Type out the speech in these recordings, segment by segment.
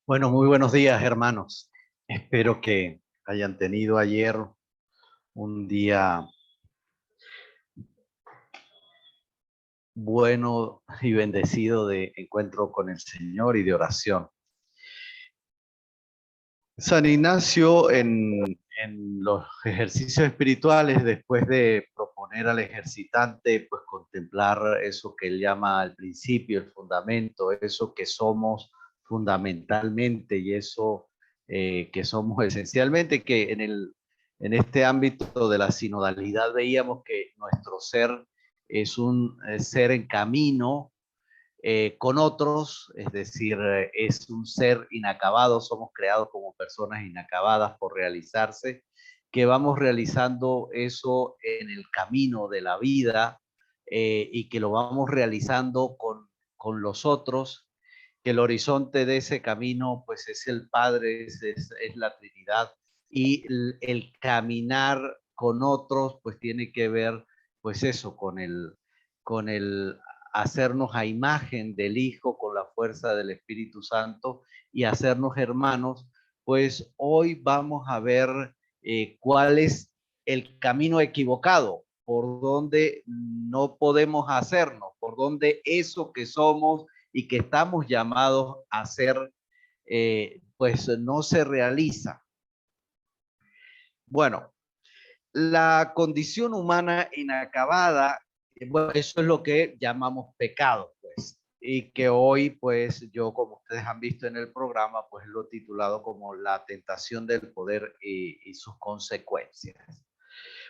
Bueno, muy buenos días, hermanos. Espero que hayan tenido ayer un día bueno y bendecido de encuentro con el Señor y de oración. San Ignacio en los ejercicios espirituales, después de proponer al ejercitante, pues contemplar eso que él llama al principio, el fundamento, eso que somos fundamentalmente y eso que somos esencialmente, que en este ámbito de la sinodalidad veíamos que nuestro ser es un ser en camino con otros, es decir, es un ser inacabado, somos creados como personas inacabadas por realizarse, que vamos realizando eso en el camino de la vida y que lo vamos realizando con los otros, que el horizonte de ese camino pues es el Padre, es la Trinidad, y el caminar con otros pues tiene que ver pues eso, con el hacernos a imagen del Hijo con la fuerza del Espíritu Santo y hacernos hermanos, pues hoy vamos a ver cuál es el camino equivocado, por donde no podemos hacernos, por donde eso que somos y que estamos llamados a ser, pues no se realiza. Bueno, la condición humana inacabada, bueno, eso es lo que llamamos pecado, pues, y que hoy, pues, yo, como ustedes han visto en el programa, pues lo he titulado como la tentación del poder y sus consecuencias.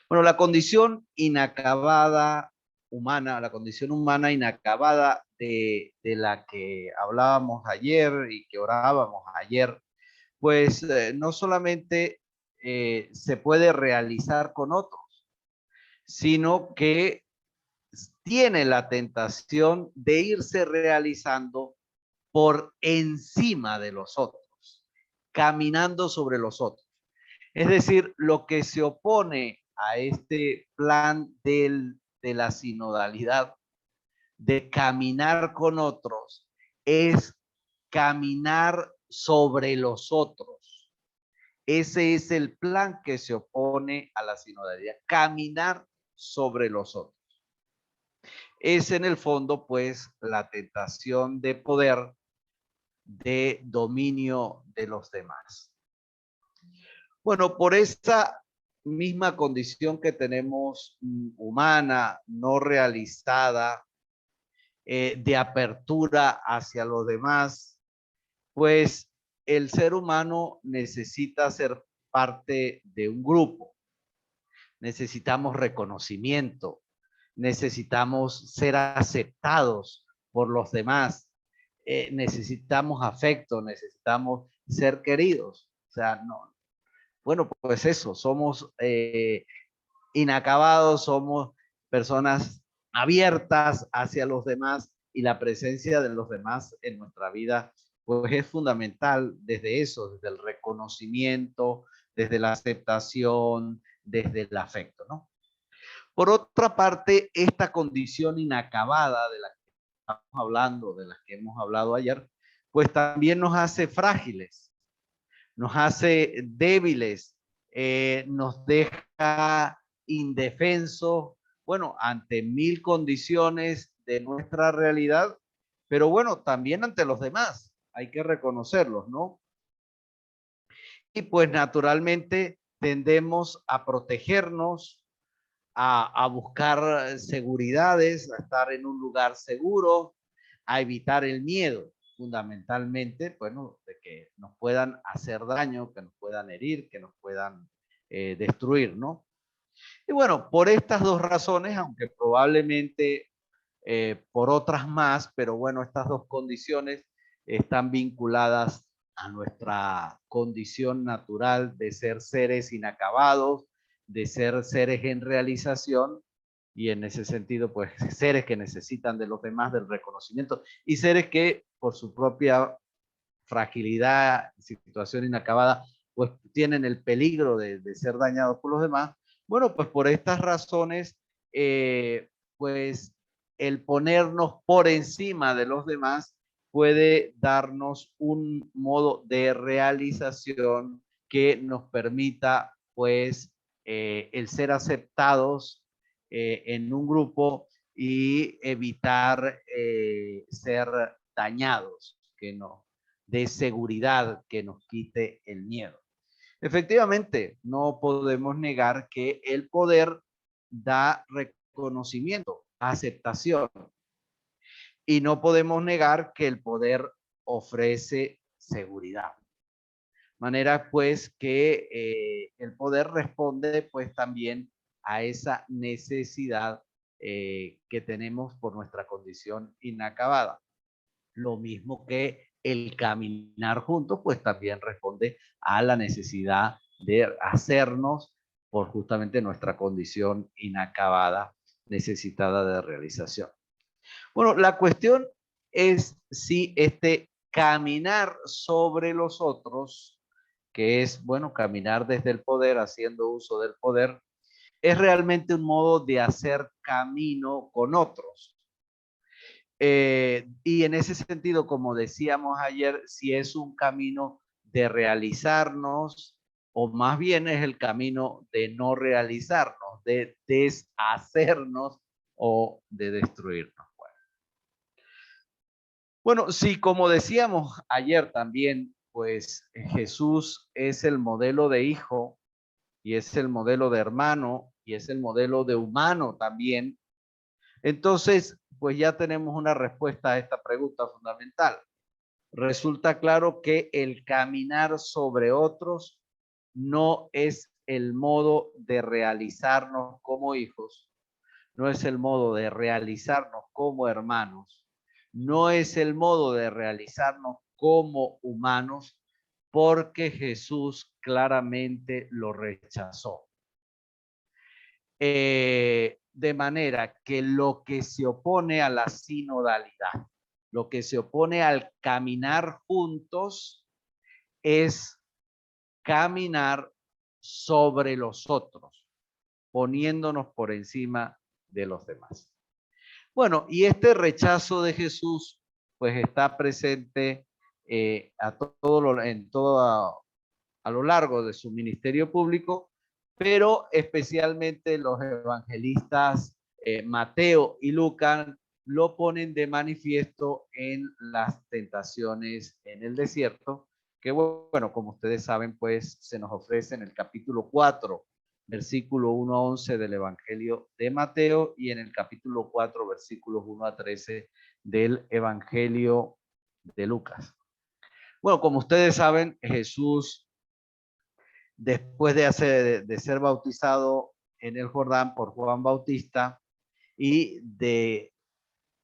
Bueno, la condición inacabada humana, la condición humana inacabada de la que hablábamos ayer y que orábamos ayer, pues no solamente se puede realizar con otros, sino que tiene la tentación de irse realizando por encima de los otros, caminando sobre los otros. Es decir, lo que se opone a este plan de la sinodalidad, de caminar con otros, es caminar sobre los otros. Ese es el plan que se opone a la sinodalidad, caminar sobre los otros. Es en el fondo, pues, la tentación de poder, de dominio de los demás. Bueno, por esta misma condición que tenemos humana, no realizada, de apertura hacia los demás, pues el ser humano necesita ser parte de un grupo. Necesitamos reconocimiento, necesitamos ser aceptados por los demás, necesitamos afecto, necesitamos ser queridos. O sea, no, bueno, pues eso, somos inacabados, somos personas abiertas hacia los demás y la presencia de los demás en nuestra vida pues es fundamental desde eso, desde el reconocimiento, desde la aceptación, desde el afecto, ¿no? Por otra parte, esta condición inacabada de la que estamos hablando, de la que hemos hablado ayer, pues también nos hace frágiles, nos hace débiles, nos deja indefensos, bueno, ante mil condiciones de nuestra realidad, pero bueno, también ante los demás, hay que reconocerlos, ¿no? Y pues naturalmente tendemos a protegernos, a buscar seguridades, a estar en un lugar seguro, a evitar el miedo, fundamentalmente, bueno, de que nos puedan hacer daño, que nos puedan herir, que nos puedan destruir, ¿no? Y bueno, por estas dos razones, aunque probablemente por otras más, pero bueno, estas dos condiciones están vinculadas a nuestra condición natural de ser seres inacabados, de ser seres en realización y en ese sentido, pues seres que necesitan de los demás, del reconocimiento y seres que por su propia fragilidad, situación inacabada, pues tienen el peligro de ser dañados por los demás. Bueno, pues por estas razones, pues el ponernos por encima de los demás puede darnos un modo de realización que nos permita, pues, el ser aceptados en un grupo y evitar ser dañados, que nos dé seguridad, que nos quite el miedo. Efectivamente, no podemos negar que el poder da reconocimiento, aceptación, y no podemos negar que el poder ofrece seguridad. Manera pues que el poder responde pues también a esa necesidad que tenemos por nuestra condición inacabada. Lo mismo que el caminar juntos, pues también responde a la necesidad de hacernos por justamente nuestra condición inacabada, necesitada de realización. Bueno, la cuestión es si este caminar sobre los otros, que es, bueno, caminar desde el poder, haciendo uso del poder, es realmente un modo de hacer camino con otros. Y en ese sentido, como decíamos ayer, si es un camino de realizarnos, o más bien es el camino de no realizarnos, de deshacernos o de destruirnos. Bueno, sí, como decíamos ayer también, pues Jesús es el modelo de hijo y es el modelo de hermano y es el modelo de humano también. Entonces, pues ya tenemos una respuesta a esta pregunta fundamental. Resulta claro que el caminar sobre otros no es el modo de realizarnos como hijos, no es el modo de realizarnos como hermanos, no es el modo de realizarnos como humanos, porque Jesús claramente lo rechazó. De manera que lo que se opone a la sinodalidad, lo que se opone al caminar juntos, es caminar sobre los otros, poniéndonos por encima de los demás. Bueno, y este rechazo de Jesús, pues está presente a lo largo de su ministerio público, pero especialmente los evangelistas Mateo y Lucas lo ponen de manifiesto en las tentaciones en el desierto, que bueno, como ustedes saben, pues se nos ofrece en el capítulo 4, versículo 1 a 11 del Evangelio de Mateo y en el capítulo 4, versículos 1 a 13 del Evangelio de Lucas. Bueno, como ustedes saben, Jesús, después de ser bautizado en el Jordán por Juan Bautista y de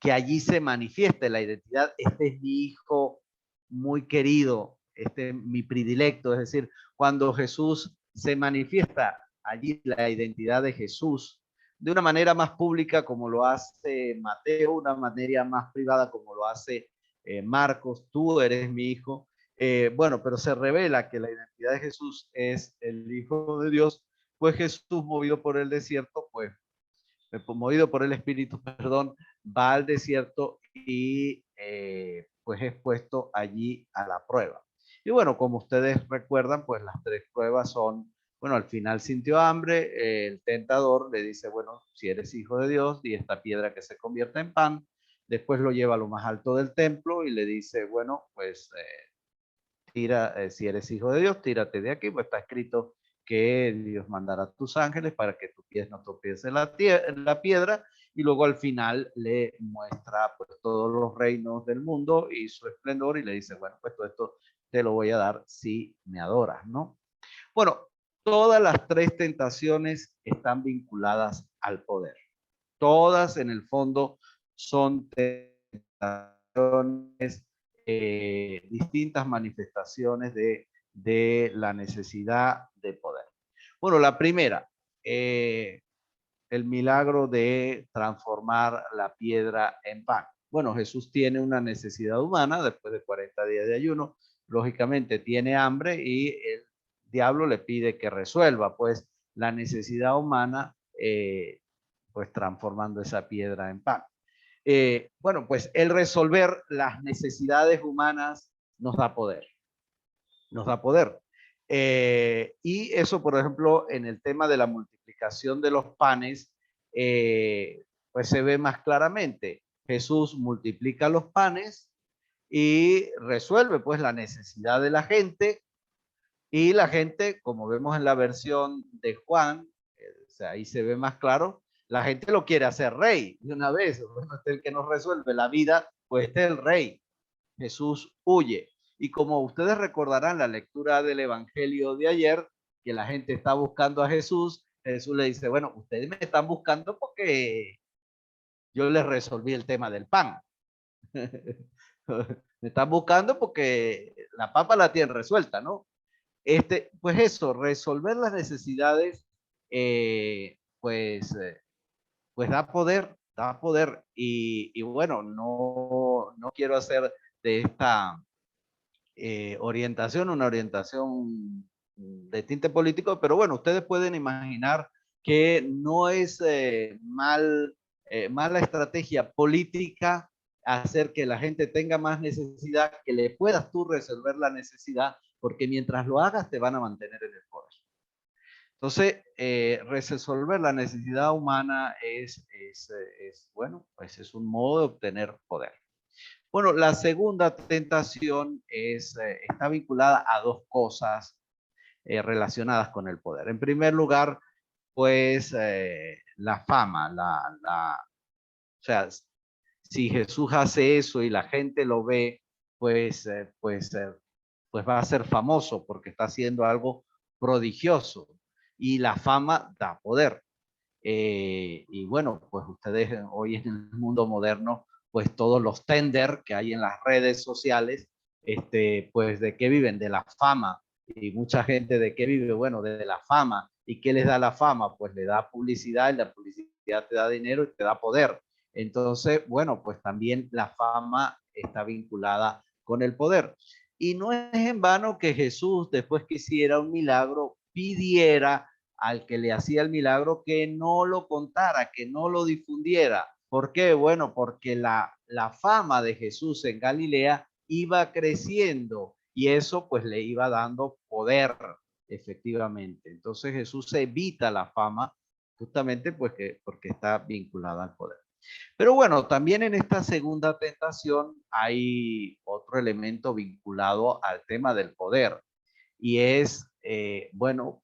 que allí se manifieste la identidad, este es mi hijo muy querido, este es mi predilecto, es decir, cuando Jesús se manifiesta allí la identidad de Jesús de una manera más pública como lo hace Mateo, una manera más privada como lo hace Marcos, tú eres mi hijo, bueno, pero se revela que la identidad de Jesús es el Hijo de Dios, pues Jesús, movido por el desierto, pues movido por el Espíritu, perdón, va al desierto y pues es puesto allí a la prueba. Y bueno, como ustedes recuerdan, pues las tres pruebas son, bueno, al final sintió hambre, el tentador le dice, bueno, si eres hijo de Dios, y esta piedra que se convierta en pan, después lo lleva a lo más alto del templo y le dice, bueno, pues si eres hijo de Dios, tírate de aquí, pues está escrito que Dios mandará a tus ángeles para que tu pies no tropiece la piedra, y luego al final le muestra pues todos los reinos del mundo y su esplendor y le dice, bueno, pues todo esto te lo voy a dar si me adoras, ¿no? Bueno, todas las tres tentaciones están vinculadas al poder. Todas en el fondo son tentaciones, distintas manifestaciones de la necesidad de poder. Bueno, la primera, el milagro de transformar la piedra en pan. Bueno, Jesús tiene una necesidad humana después de 40 días de ayuno, lógicamente tiene hambre y el diablo le pide que resuelva pues la necesidad humana, pues transformando esa piedra en pan. bueno, pues el resolver las necesidades humanas nos da poder, nos da poder. Y eso, por ejemplo, en el tema de la multiplicación de los panes, pues se ve más claramente. Jesús multiplica los panes y resuelve pues la necesidad de la gente, y la gente, como vemos en la versión de Juan, o sea, ahí se ve más claro, la gente lo quiere hacer rey de una vez. Bueno, este es el que nos resuelve la vida, pues este es el rey. Jesús huye. Y como ustedes recordarán la lectura del Evangelio de ayer, que la gente está buscando a Jesús, Jesús le dice, bueno, ustedes me están buscando porque yo les resolví el tema del pan. Me están buscando porque la papa la tienen resuelta, ¿no? Pues eso, resolver las necesidades, pues da poder. Y bueno, no quiero hacer de esta orientación una orientación de tinte político, pero bueno, ustedes pueden imaginar que no es mala estrategia política hacer que la gente tenga más necesidad, que le puedas tú resolver la necesidad, porque mientras lo hagas te van a mantener en el poder. Entonces, resolver la necesidad humana bueno, pues es un modo de obtener poder. Bueno, la segunda tentación está vinculada a dos cosas relacionadas con el poder. En primer lugar, pues la fama, o sea, si Jesús hace eso y la gente lo ve, pues va a ser famoso porque está haciendo algo prodigioso, y la fama da poder. Y bueno, pues ustedes hoy en el mundo moderno, pues todos los tender que hay en las redes sociales, pues de qué viven, de la fama. Y mucha gente de qué vive, bueno, de la fama. ¿Y qué les da la fama? Pues le da publicidad, y la publicidad te da dinero y te da poder. Entonces, bueno, pues también la fama está vinculada con el poder. Y no es en vano que Jesús, después que hiciera un milagro, pidiera al que le hacía el milagro que no lo contara, que no lo difundiera. ¿Por qué? Bueno, porque la fama de Jesús en Galilea iba creciendo, y eso pues le iba dando poder, efectivamente. Entonces Jesús evita la fama justamente pues porque está vinculada al poder. Pero bueno, también en esta segunda tentación hay otro elemento vinculado al tema del poder, y bueno,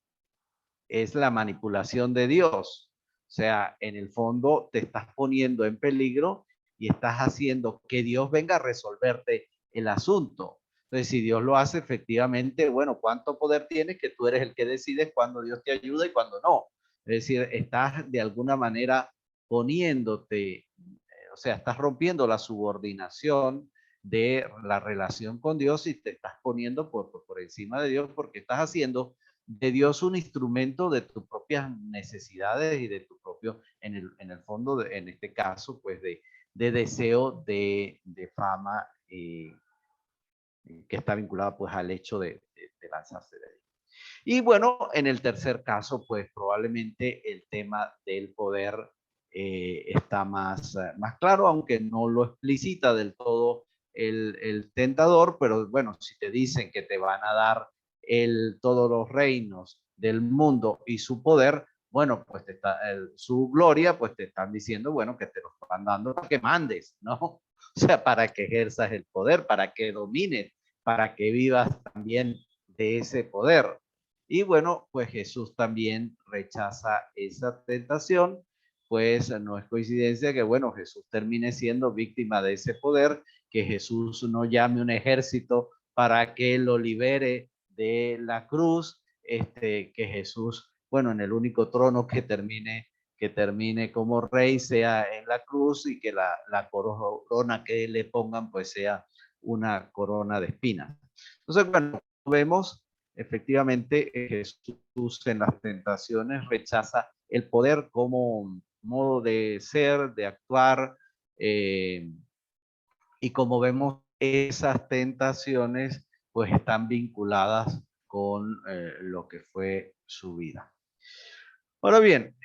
es la manipulación de Dios. O sea, en el fondo te estás poniendo en peligro y estás haciendo que Dios venga a resolverte el asunto. Entonces, si Dios lo hace, efectivamente, bueno, ¿cuánto poder tienes que tú eres el que decides cuándo Dios te ayuda y cuándo no? Es decir, estás de alguna manera poniéndote, o sea, estás rompiendo la subordinación de la relación con Dios y te estás poniendo por encima de Dios, porque estás haciendo de Dios un instrumento de tus propias necesidades y de tu propio, en el fondo, en este caso, pues de deseo de fama, que está vinculada pues al hecho de lanzarse de él. Y bueno, en el tercer caso, pues probablemente el tema del poder está más claro, aunque no lo explicita del todo el tentador, pero bueno, si te dicen que te van a dar todos los reinos del mundo y su poder, bueno, pues su gloria, pues te están diciendo, bueno, que te los van dando para que mandes, ¿no? O sea, para que ejerzas el poder, para que domines, para que vivas también de ese poder. Y bueno, pues Jesús también rechaza esa tentación, pues no es coincidencia que, bueno, Jesús termine siendo víctima de ese poder, que Jesús no llame un ejército para que lo libere de la cruz, que Jesús, bueno, en el único trono que termine como rey sea en la cruz, y que la corona que le pongan pues sea una corona de espinas. Entonces, bueno, vemos efectivamente Jesús en las tentaciones rechaza el poder como modo de ser, de actuar, y como vemos, esas tentaciones pues están vinculadas con lo que fue su vida. Ahora bien,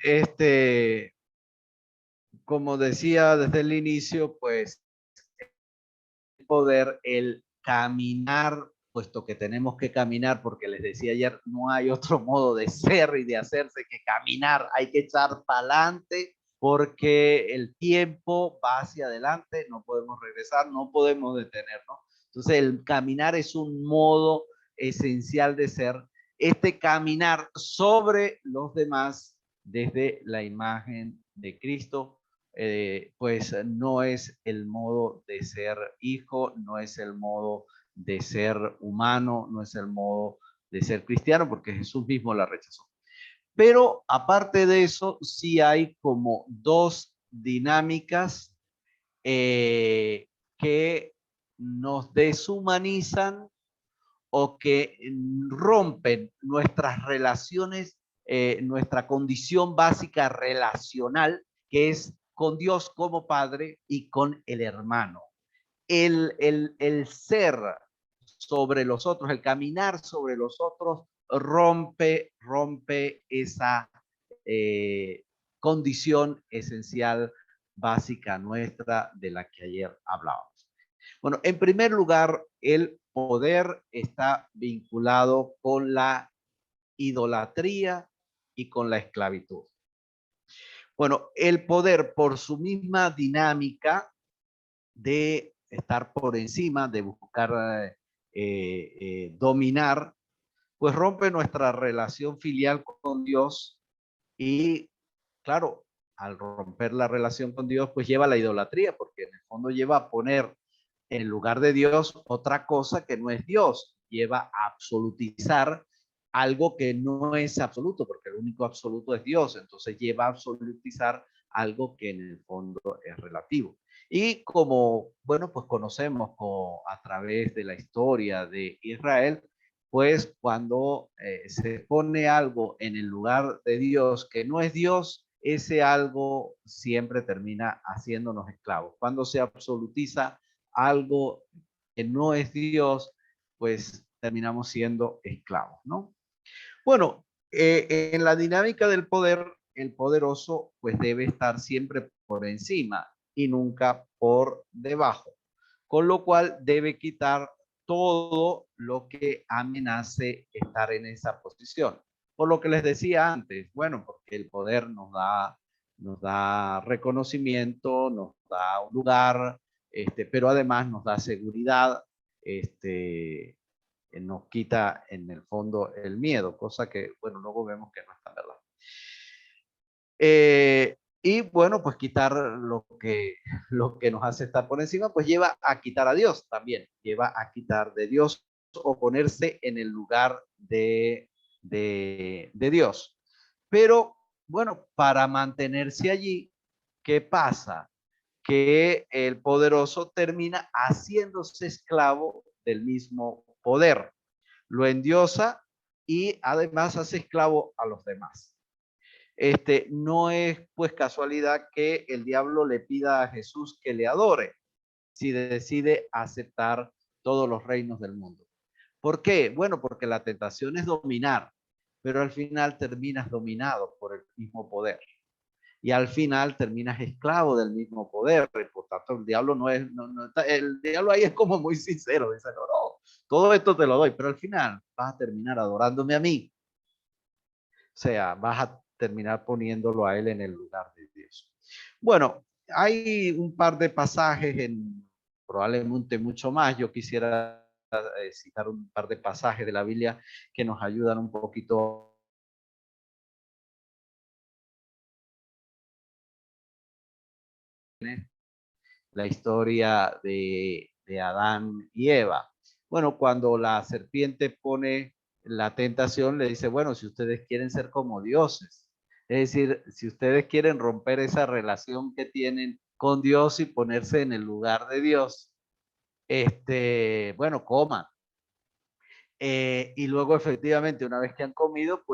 como decía desde el inicio, pues poder el caminar, puesto que tenemos que caminar, porque les decía ayer, no hay otro modo de ser y de hacerse que caminar, hay que echar para adelante porque el tiempo va hacia adelante, no podemos regresar, no podemos detenernos. Entonces el caminar es un modo esencial de ser, este caminar sobre los demás desde la imagen de Cristo, pues no es el modo de ser hijo, no es el modo de ser humano, no es el modo de ser cristiano, porque Jesús mismo la rechazó. Pero aparte de eso, sí hay como dos dinámicas que nos deshumanizan o que rompen nuestras relaciones, nuestra condición básica relacional, que es con Dios como Padre y con el hermano. El ser sobre los otros, el caminar sobre los otros, rompe esa condición esencial básica nuestra de la que ayer hablábamos. Bueno, en primer lugar, el poder está vinculado con la idolatría y con la esclavitud. Bueno, el poder por su misma dinámica de estar por encima, de buscar dominar, pues rompe nuestra relación filial con Dios y, claro, al romper la relación con Dios, pues lleva a la idolatría, porque en el fondo lleva a poner en lugar de Dios otra cosa que no es Dios, lleva a absolutizar algo que no es absoluto, porque el único absoluto es Dios, entonces lleva a absolutizar algo que en el fondo es relativo. Y como, bueno, pues conocemos a través de la historia de Israel, pues cuando se pone algo en el lugar de Dios que no es Dios, ese algo siempre termina haciéndonos esclavos. Cuando se absolutiza algo que no es Dios, pues terminamos siendo esclavos, ¿no? Bueno, en la dinámica del poder, el poderoso pues debe estar siempre por encima y nunca por debajo, con lo cual debe quitar todo lo que amenace estar en esa posición. Por lo que les decía antes, bueno, porque el poder nos da reconocimiento, nos da un lugar, pero además nos da seguridad, nos quita en el fondo el miedo, cosa que, bueno, luego vemos que no es tan verdad. Y bueno, pues quitar lo que nos hace estar por encima, pues lleva a quitar a Dios también, lleva a quitar de Dios o ponerse en el lugar de Dios. Pero bueno, para mantenerse allí, ¿qué pasa? Que el poderoso termina haciéndose esclavo del mismo poder, lo endiosa y además hace esclavo a los demás. No es pues casualidad que el diablo le pida a Jesús que le adore si decide aceptar todos los reinos del mundo. ¿Por qué? Bueno, porque la tentación es dominar, pero al final terminas dominado por el mismo poder. Y al final terminas esclavo del mismo poder. Y por tanto, el diablo no es, el diablo ahí es como muy sincero, dice, no, todo esto te lo doy, pero al final vas a terminar adorándome a mí. O sea, vas a terminar poniéndolo a él en el lugar de Dios. Bueno, hay un par de pasajes, probablemente mucho más. Yo quisiera citar un par de pasajes de la Biblia que nos ayudan un poquito. La historia de Adán y Eva. Bueno, cuando la serpiente pone la tentación, le dice, bueno, si ustedes quieren ser como dioses, es decir, si ustedes quieren romper esa relación que tienen con Dios y ponerse en el lugar de Dios, bueno, coman. Y luego efectivamente, una vez que han comido,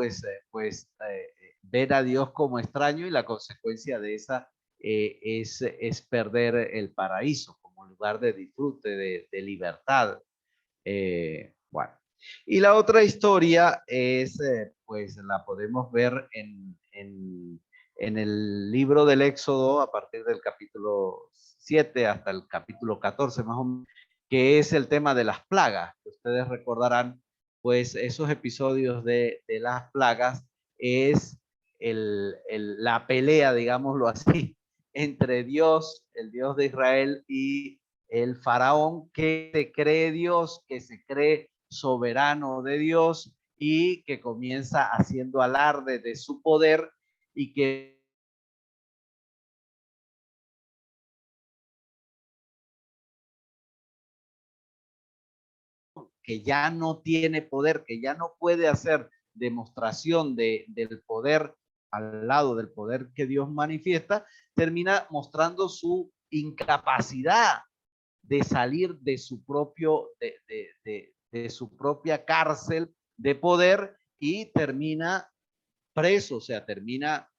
ven a Dios como extraño y la consecuencia de esa es perder el paraíso como lugar de disfrute, de libertad. Bueno, y la otra historia es, pues la podemos ver en el libro del Éxodo, a partir del capítulo 7 hasta el capítulo 14 más o menos, que es el tema de las plagas. Ustedes recordarán, pues esos episodios de las plagas es la pelea, digámoslo así, entre Dios, el Dios de Israel, y el faraón, que se cree Dios, que se cree soberano de Dios y que comienza haciendo alarde de su poder y que ya no tiene poder, que ya no puede hacer demostración del poder al lado del poder que Dios manifiesta, termina mostrando su incapacidad de salir de su de su propia cárcel de poder y termina preso, o sea, termina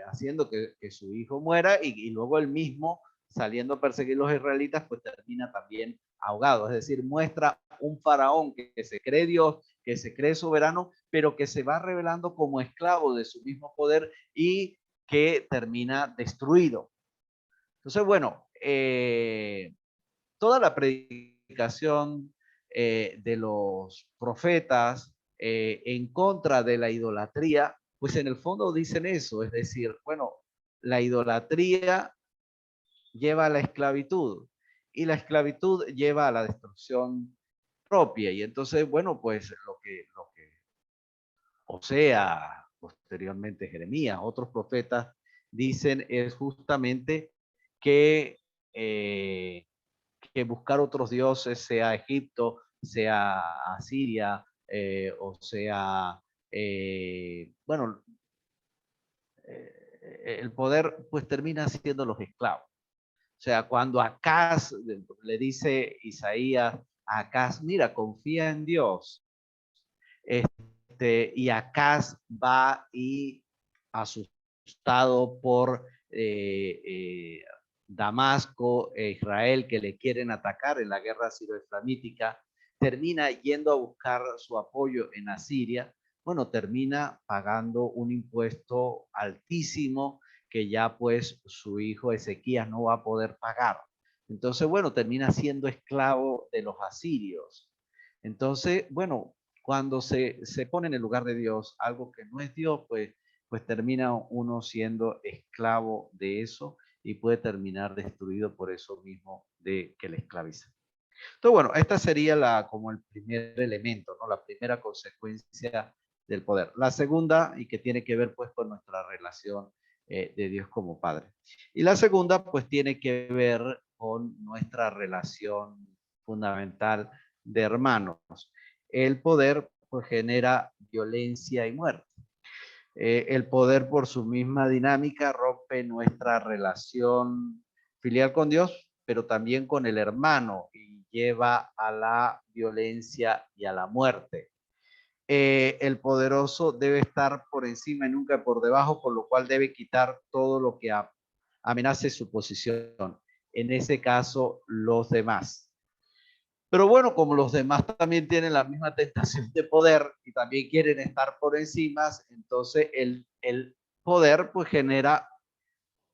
haciendo que su hijo muera y luego él mismo saliendo a perseguir a los israelitas, pues termina también ahogado. Es decir, muestra un faraón que se cree Dios, que se cree soberano, pero que se va revelando como esclavo de su mismo poder y que termina destruido. Entonces, bueno, toda la predicación de los profetas en contra de la idolatría, pues en el fondo dicen eso, es decir, bueno, la idolatría lleva a la esclavitud y la esclavitud lleva a la destrucción propia. Y entonces, bueno, pues lo que Osea, posteriormente Jeremías, otros profetas dicen es justamente que que buscar otros dioses, sea Egipto, sea Asiria, o sea, bueno, el poder pues termina siendo los esclavos. O sea, cuando Acaz le dice Isaías a Acaz, mira, confía en Dios, y Acaz va y asustado por Damasco e Israel que le quieren atacar en la guerra sirio-islamítica, termina yendo a buscar su apoyo en Asiria, bueno, termina pagando un impuesto altísimo que ya pues su hijo Ezequías no va a poder pagar. Entonces, bueno, termina siendo esclavo de los asirios. Entonces, bueno, cuando se pone en el lugar de Dios algo que no es Dios, pues termina uno siendo esclavo de eso y puede terminar destruido por eso mismo de que le esclaviza. Entonces, bueno, esta sería como el primer elemento, ¿no? La primera consecuencia del poder. La segunda, y que tiene que ver pues con nuestra relación de Dios como Padre. Y la segunda, pues tiene que ver con nuestra relación fundamental de hermanos. El poder pues genera violencia y muerte. El poder por su misma dinámica rompe nuestra relación filial con Dios, pero también con el hermano y lleva a la violencia y a la muerte. El poderoso debe estar por encima y nunca por debajo, por lo cual debe quitar todo lo que amenace su posición. En ese caso, los demás. Pero bueno, como los demás también tienen la misma tentación de poder y también quieren estar por encima, entonces el poder pues genera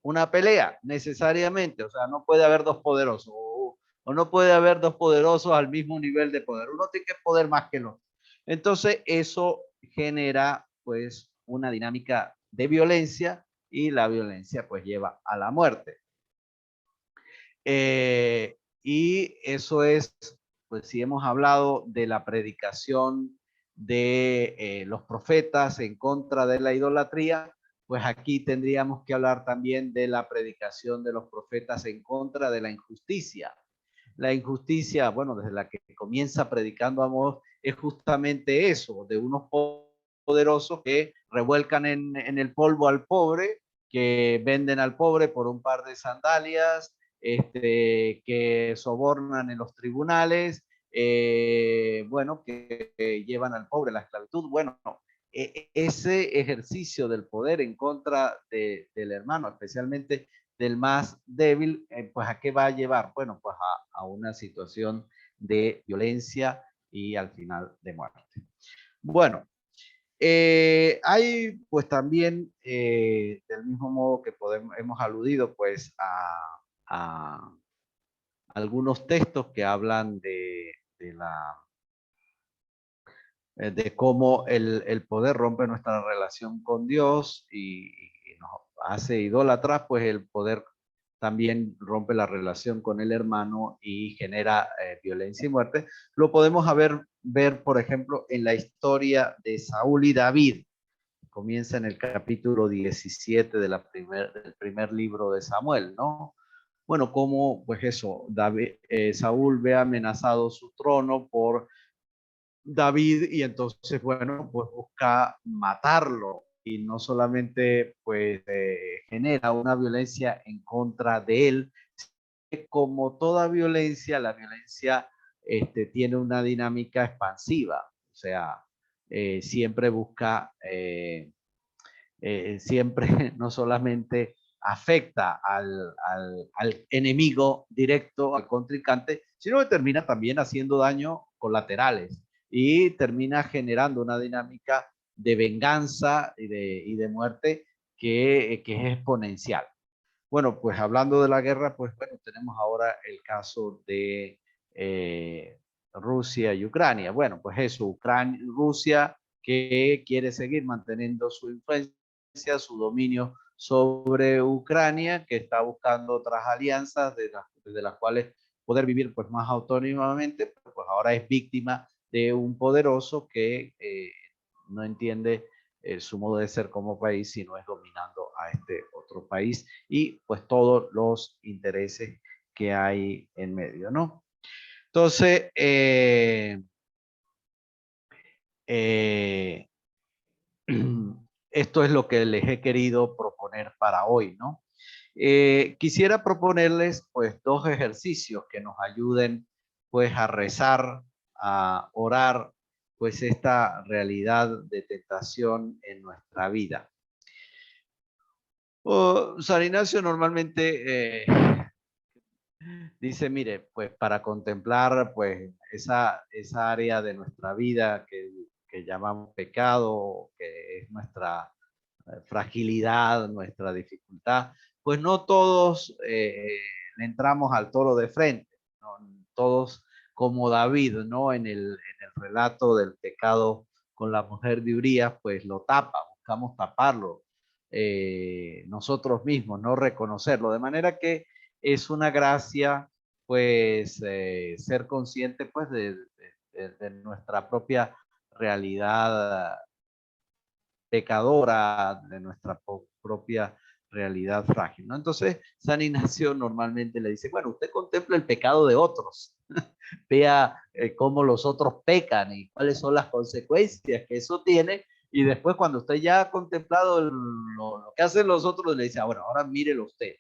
una pelea necesariamente. O sea, no puede haber dos poderosos o no puede haber dos poderosos al mismo nivel de poder. Uno tiene que poder más que el otro. Entonces eso genera pues una dinámica de violencia y la violencia pues lleva a la muerte. Y eso es, pues si hemos hablado de la predicación de los profetas en contra de la idolatría, pues aquí tendríamos que hablar también de la predicación de los profetas en contra de la injusticia. La injusticia, bueno, desde la que comienza predicando amor, es justamente eso, de unos poderosos que revuelcan en el polvo al pobre, que venden al pobre por un par de sandalias, que sobornan en los tribunales, bueno, que llevan al pobre a la esclavitud. Bueno, ese ejercicio del poder en contra del hermano, especialmente del más débil, pues ¿a qué va a llevar? Bueno, pues a una situación de violencia y al final de muerte. Bueno, Hay pues también, del mismo modo que hemos aludido pues a algunos textos que hablan de cómo el poder rompe nuestra relación con Dios y nos hace idólatras, pues el poder también rompe la relación con el hermano y genera violencia y muerte. Lo podemos ver, por ejemplo, en la historia de Saúl y David. Comienza en el capítulo 17 del primer libro de Samuel, ¿no? Bueno, como pues eso, Saúl ve amenazado su trono por David y entonces, bueno, pues busca matarlo y no solamente pues genera una violencia en contra de él, como toda violencia, la violencia tiene una dinámica expansiva, o sea, siempre busca, siempre no solamente afecta al enemigo directo, al contrincante, sino que termina también haciendo daño colaterales y termina generando una dinámica de venganza y de muerte que es exponencial. Bueno, pues hablando de la guerra, pues bueno, tenemos ahora el caso de Rusia y Ucrania. Bueno, pues eso, Rusia que quiere seguir manteniendo su influencia, su dominio sobre Ucrania, que está buscando otras alianzas de las cuales poder vivir pues más autónomamente, pues ahora es víctima de un poderoso que no entiende su modo de ser como país, sino es dominando a este otro país y pues todos los intereses que hay en medio, ¿no? Entonces, eh, esto es lo que les he querido proponer para hoy, ¿no? Quisiera proponerles pues dos ejercicios que nos ayuden pues a rezar, a orar pues esta realidad de tentación en nuestra vida. San Ignacio normalmente dice, mire, pues para contemplar pues esa área de nuestra vida que llamamos pecado, que es nuestra fragilidad, nuestra dificultad, pues no todos le entramos al toro de frente, ¿no? Todos como David, ¿no? En el relato del pecado con la mujer de Urías, pues lo tapa, buscamos taparlo nosotros mismos, no reconocerlo, de manera que es una gracia, pues, ser consciente, pues, de nuestra propia realidad pecadora, de nuestra propia realidad frágil, ¿no? Entonces, San Ignacio normalmente le dice, bueno, usted contempla el pecado de otros, vea cómo los otros pecan y cuáles son las consecuencias que eso tiene, y después cuando usted ya ha contemplado lo que hacen los otros, le dice, bueno, ahora mírelo usted,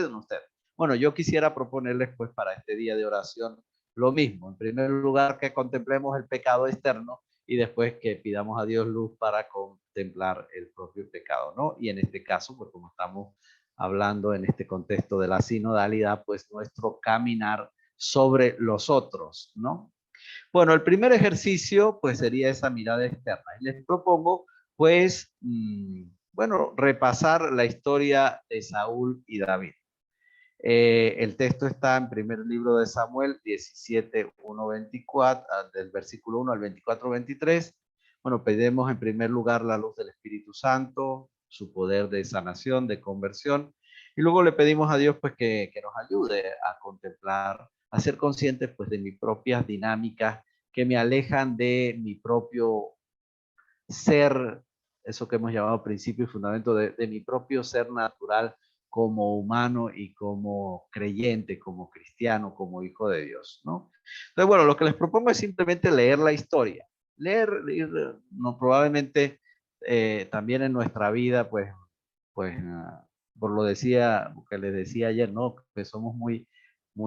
no usted. Bueno, yo quisiera proponerles pues para este día de oración lo mismo. En primer lugar, que contemplemos el pecado externo y después que pidamos a Dios luz para contemplar el propio pecado, ¿no? Y en este caso, pues como estamos hablando en este contexto de la sinodalidad, pues nuestro caminar sobre los otros, ¿no? Bueno, el primer ejercicio, pues sería esa mirada externa. Y les propongo, pues, bueno, repasar la historia de Saúl y David. El texto está en primer libro de Samuel 17, 1, 24, del versículo 1 al 24, 23. Bueno, pedimos en primer lugar la luz del Espíritu Santo, su poder de sanación, de conversión, y luego le pedimos a Dios pues que nos ayude a contemplar, a ser conscientes pues de mis propias dinámicas que me alejan de mi propio ser, eso que hemos llamado principio y fundamento de mi propio ser natural como humano y como creyente, como cristiano, como hijo de Dios, ¿no? Entonces, bueno, lo que les propongo es simplemente leer la historia. Leer no, probablemente también en nuestra vida, pues, por lo que les decía ayer, ¿no? Que somos muy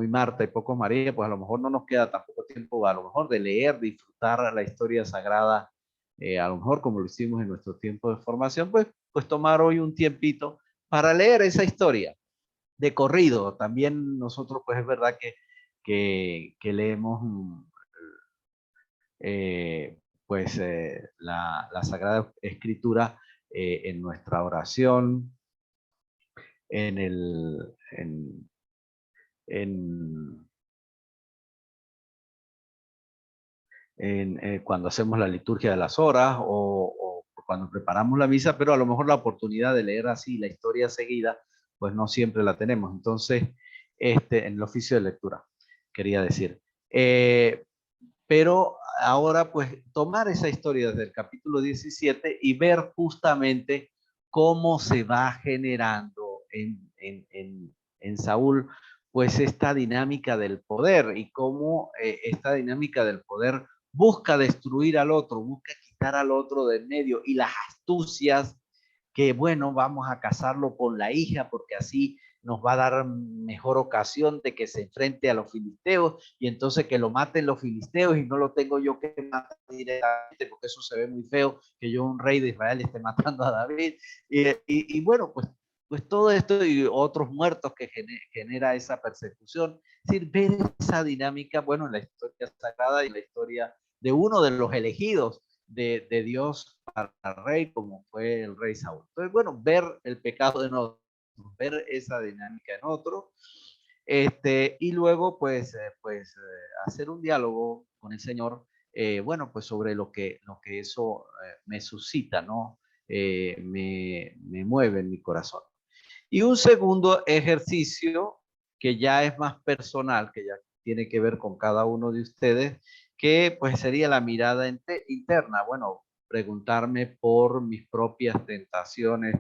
Marta y pocos María, pues a lo mejor no nos queda tampoco tiempo, a lo mejor de leer, disfrutar la historia sagrada, a lo mejor como lo hicimos en nuestro tiempo de formación, pues tomar hoy un tiempito para leer esa historia de corrido. También nosotros, pues es verdad que leemos, eh, pues la Sagrada Escritura en nuestra oración, en el, en, cuando hacemos la liturgia de las horas o cuando preparamos la misa, pero a lo mejor la oportunidad de leer así la historia seguida, pues no siempre la tenemos. Entonces, en el oficio de lectura, quería decir. Pero ahora, pues, tomar esa historia desde el capítulo 17 y ver justamente cómo se va generando en Saúl, pues, esta dinámica del poder y cómo esta dinámica del poder busca destruir al otro, busca quitar al otro del medio y las astucias que, bueno, vamos a casarlo con la hija porque así nos va a dar mejor ocasión de que se enfrente a los filisteos y entonces que lo maten los filisteos y no lo tengo yo que matar directamente porque eso se ve muy feo, que yo un rey de Israel esté matando a David. Y bueno, pues todo esto y otros muertos que genera esa persecución. Es decir, ver esa dinámica, bueno, en la historia sagrada y la historia de uno de los elegidos de Dios para el rey, como fue el rey Saúl. Entonces, bueno, ver el pecado de nosotros, ver esa dinámica en otro, y luego hacer un diálogo con el Señor, bueno, pues sobre lo que eso me suscita, ¿no? Me mueve en mi corazón. Y un segundo ejercicio que ya es más personal, que ya tiene que ver con cada uno de ustedes, que pues sería la mirada interna. Bueno, preguntarme por mis propias tentaciones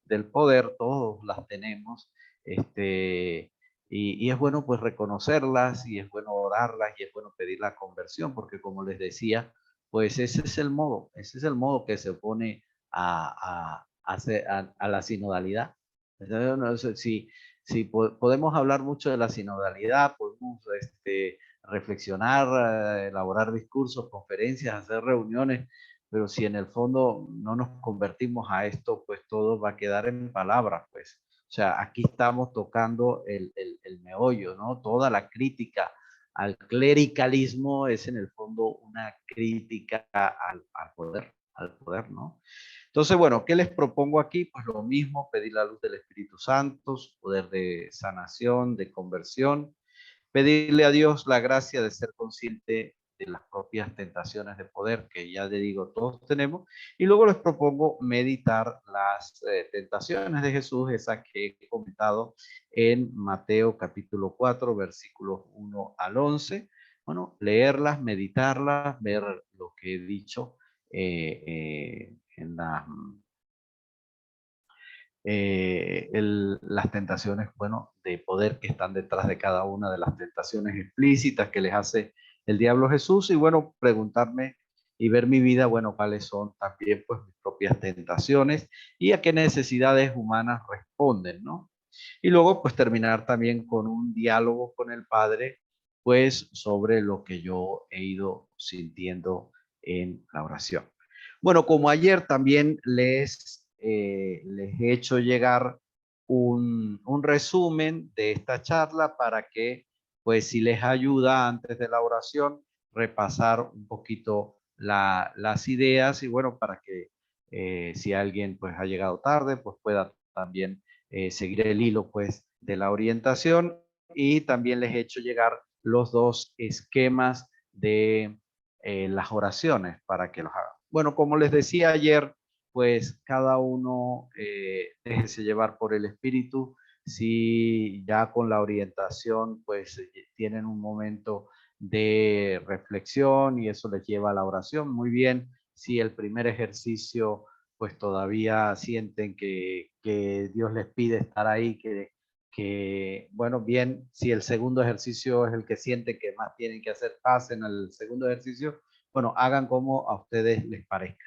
del poder, todos las tenemos, y es bueno pues reconocerlas y es bueno orarlas y es bueno pedir la conversión, porque como les decía, pues ese es el modo que se opone a la sinodalidad. Entonces, no sé si podemos hablar mucho de la sinodalidad, podemos reflexionar, elaborar discursos, conferencias, hacer reuniones, pero si en el fondo no nos convertimos a esto, pues todo va a quedar en palabras, pues. O sea, aquí estamos tocando el meollo, ¿no? Toda la crítica al clericalismo es en el fondo una crítica al poder, ¿no? Entonces, bueno, ¿qué les propongo aquí? Pues lo mismo, pedir la luz del Espíritu Santo, su poder de sanación, de conversión, pedirle a Dios la gracia de ser consciente de las propias tentaciones de poder que ya le digo todos tenemos, y luego les propongo meditar las tentaciones de Jesús, esas que he comentado en Mateo capítulo 4, versículos 1 al 11. Bueno, leerlas, meditarlas, ver lo que he dicho en las tentaciones, bueno, de poder que están detrás de cada una de las tentaciones explícitas que les hace el diablo a Jesús y bueno, preguntarme y ver mi vida, bueno, cuáles son también pues mis propias tentaciones y a qué necesidades humanas responden, ¿no? Y luego pues terminar también con un diálogo con el Padre, pues sobre lo que yo he ido sintiendo en la oración. Bueno, como ayer también les he hecho llegar un resumen de esta charla para que, pues si les ayuda antes de la oración, repasar un poquito las ideas y bueno, para que si alguien pues ha llegado tarde, pues pueda también seguir el hilo pues de la orientación y también les he hecho llegar los dos esquemas de las oraciones para que los hagan. Bueno, como les decía ayer, pues cada uno déjese llevar por el espíritu. Si ya con la orientación, pues tienen un momento de reflexión y eso les lleva a la oración, muy bien. Si el primer ejercicio, pues todavía sienten que Dios les pide estar ahí, bueno, bien, si el segundo ejercicio es el que sienten que más tienen que hacer, pasen al segundo ejercicio, bueno, hagan como a ustedes les parezca.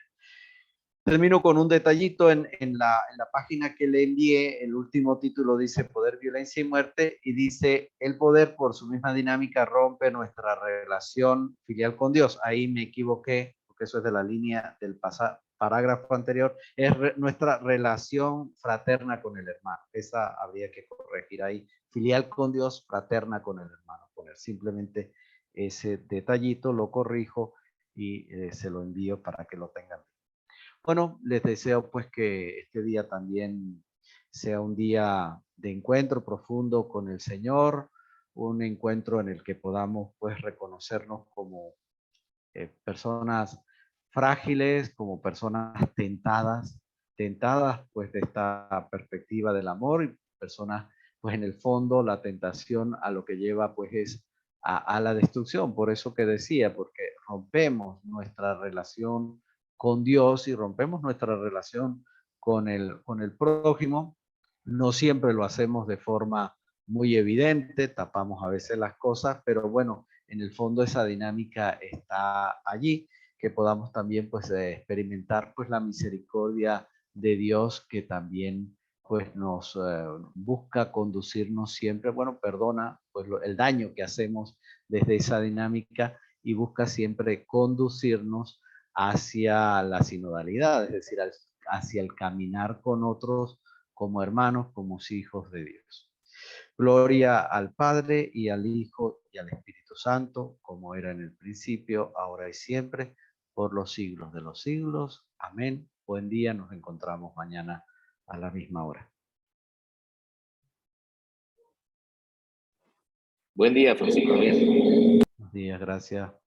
Termino con un detallito en la página que le envié, el último título dice Poder, Violencia y Muerte y dice el poder por su misma dinámica rompe nuestra relación filial con Dios. Ahí me equivoqué porque eso es de la línea del parágrafo anterior, es nuestra relación fraterna con el hermano. Esa habría que corregir ahí. Filial con Dios, fraterna con el hermano. Poner simplemente ese detallito, lo corrijo y se lo envío para que lo tengan. Bueno, les deseo pues que este día también sea un día de encuentro profundo con el Señor, un encuentro en el que podamos pues reconocernos como personas frágiles, como personas tentadas pues de esta perspectiva del amor, y personas pues en el fondo la tentación a lo que lleva pues es a la destrucción. Por eso que decía, porque rompemos nuestra relación con Dios y rompemos nuestra relación con el prójimo. No siempre lo hacemos de forma muy evidente, tapamos a veces las cosas, pero bueno, en el fondo esa dinámica está allí, que podamos también pues experimentar pues la misericordia de Dios, que también pues nos busca conducirnos siempre, bueno, perdona pues el daño que hacemos desde esa dinámica y busca siempre conducirnos hacia la sinodalidad, es decir, hacia el caminar con otros como hermanos, como hijos de Dios. Gloria al Padre y al Hijo y al Espíritu Santo, como era en el principio, ahora y siempre, por los siglos de los siglos. Amén. Buen día, nos encontramos mañana a la misma hora. Buen día, Francisco. Bien. Buenos días, gracias.